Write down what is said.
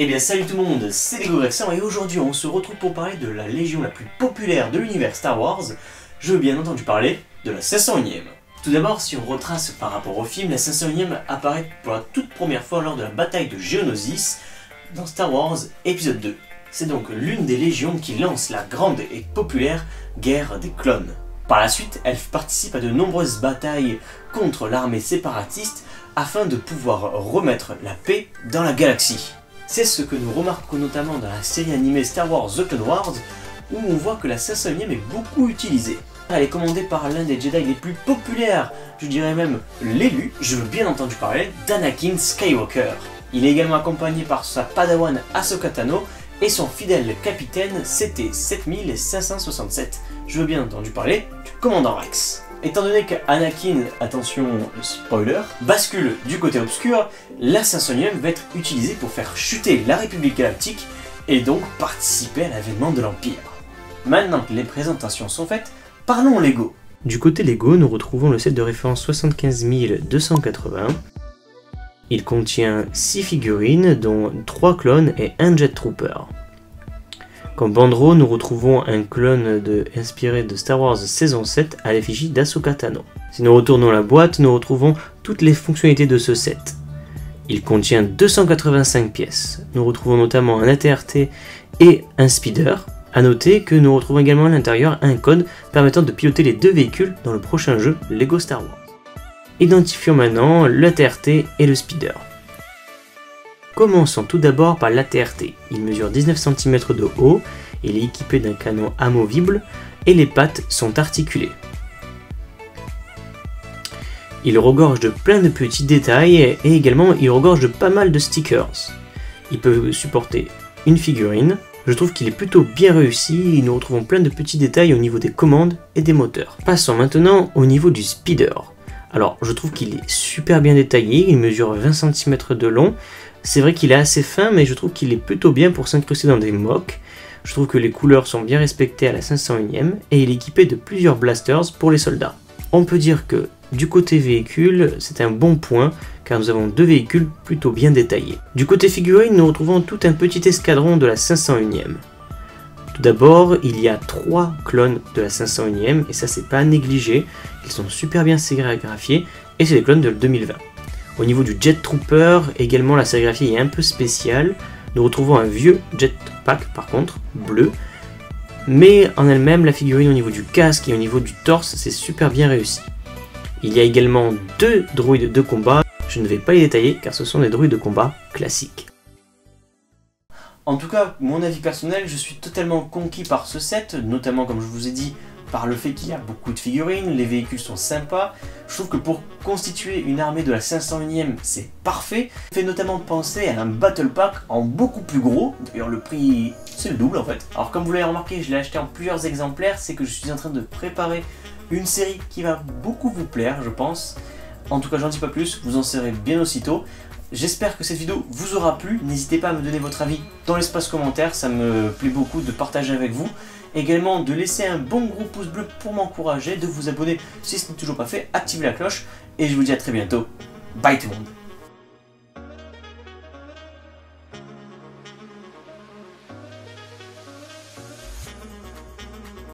Eh bien salut tout le monde, c'est Lego Rexan et aujourd'hui on se retrouve pour parler de la légion la plus populaire de l'univers Star Wars. Je veux bien entendu parler de la 501ème. Tout d'abord, si on retrace par rapport au film, la 501ème apparaît pour la toute première fois lors de la bataille de Geonosis dans Star Wars épisode 2. C'est donc l'une des légions qui lance la grande et populaire guerre des clones. Par la suite, elle participe à de nombreuses batailles contre l'armée séparatiste afin de pouvoir remettre la paix dans la galaxie. C'est ce que nous remarquons notamment dans la série animée Star Wars The Clone Wars, où on voit que la 501ème est beaucoup utilisée. Elle est commandée par l'un des Jedi les plus populaires, je dirais même l'élu, je veux bien entendu parler d'Anakin Skywalker. Il est également accompagné par sa padawan Ahsoka Tano et son fidèle capitaine CT-7567. Je veux bien entendu parler du commandant Rex. Étant donné qu'Anakin, attention spoiler, bascule du côté obscur, la 501ème va être utilisée pour faire chuter la République Galactique et donc participer à l'avènement de l'Empire. Maintenant que les présentations sont faites, parlons Lego. Du côté Lego, nous retrouvons le set de référence 75280. Il contient 6 figurines, dont 3 clones et 1 Jet Trooper. Comme banderole, nous retrouvons un clone inspiré de Star Wars saison 7 à l'effigie d'Ahsoka Tano. Si nous retournons la boîte, nous retrouvons toutes les fonctionnalités de ce set. Il contient 285 pièces. Nous retrouvons notamment un AT-RT et un speeder. A noter que nous retrouvons également à l'intérieur un code permettant de piloter les deux véhicules dans le prochain jeu Lego Star Wars. Identifions maintenant l'AT-RT et le speeder. Commençons tout d'abord par l'AT-RT. Il mesure 19 cm de haut, il est équipé d'un canon amovible et les pattes sont articulées. Il regorge de plein de petits détails et également il regorge de pas mal de stickers. Il peut supporter une figurine. Je trouve qu'il est plutôt bien réussi et nous retrouvons plein de petits détails au niveau des commandes et des moteurs. Passons maintenant au niveau du speeder. Alors je trouve qu'il est super bien détaillé, il mesure 20 cm de long. C'est vrai qu'il est assez fin, mais je trouve qu'il est plutôt bien pour s'incruster dans des mocks. Je trouve que les couleurs sont bien respectées à la 501ème et il est équipé de plusieurs blasters pour les soldats. On peut dire que du côté véhicule, c'est un bon point car nous avons deux véhicules plutôt bien détaillés. Du côté figurine, nous retrouvons tout un petit escadron de la 501ème. Tout d'abord, il y a 3 clones de la 501ème et ça c'est pas à négliger. Ils sont super bien sérigraphiés et c'est des clones de 2020. Au niveau du Jet Trooper, également la sérigraphie est un peu spéciale. Nous retrouvons un vieux jetpack par contre, bleu. Mais en elle-même, la figurine au niveau du casque et au niveau du torse, c'est super bien réussi. Il y a également 2 droïdes de combat. Je ne vais pas les détailler car ce sont des droïdes de combat classiques. En tout cas, mon avis personnel, je suis totalement conquis par ce set, notamment comme je vous ai dit, par le fait qu'il y a beaucoup de figurines, les véhicules sont sympas. Je trouve que pour constituer une armée de la 501ème, c'est parfait. Ça fait notamment penser à un Battle Pack en beaucoup plus gros. D'ailleurs, le prix, c'est le double en fait. Alors comme vous l'avez remarqué, je l'ai acheté en plusieurs exemplaires. C'est que je suis en train de préparer une série qui va beaucoup vous plaire, je pense. En tout cas, j'en dis pas plus, vous en saurez bien aussitôt. J'espère que cette vidéo vous aura plu. N'hésitez pas à me donner votre avis dans l'espace commentaire. Ça me plaît beaucoup de partager avec vous. Également de laisser un bon gros pouce bleu pour m'encourager, de vous abonner si ce n'est toujours pas fait, activez la cloche et je vous dis à très bientôt. Bye tout le monde.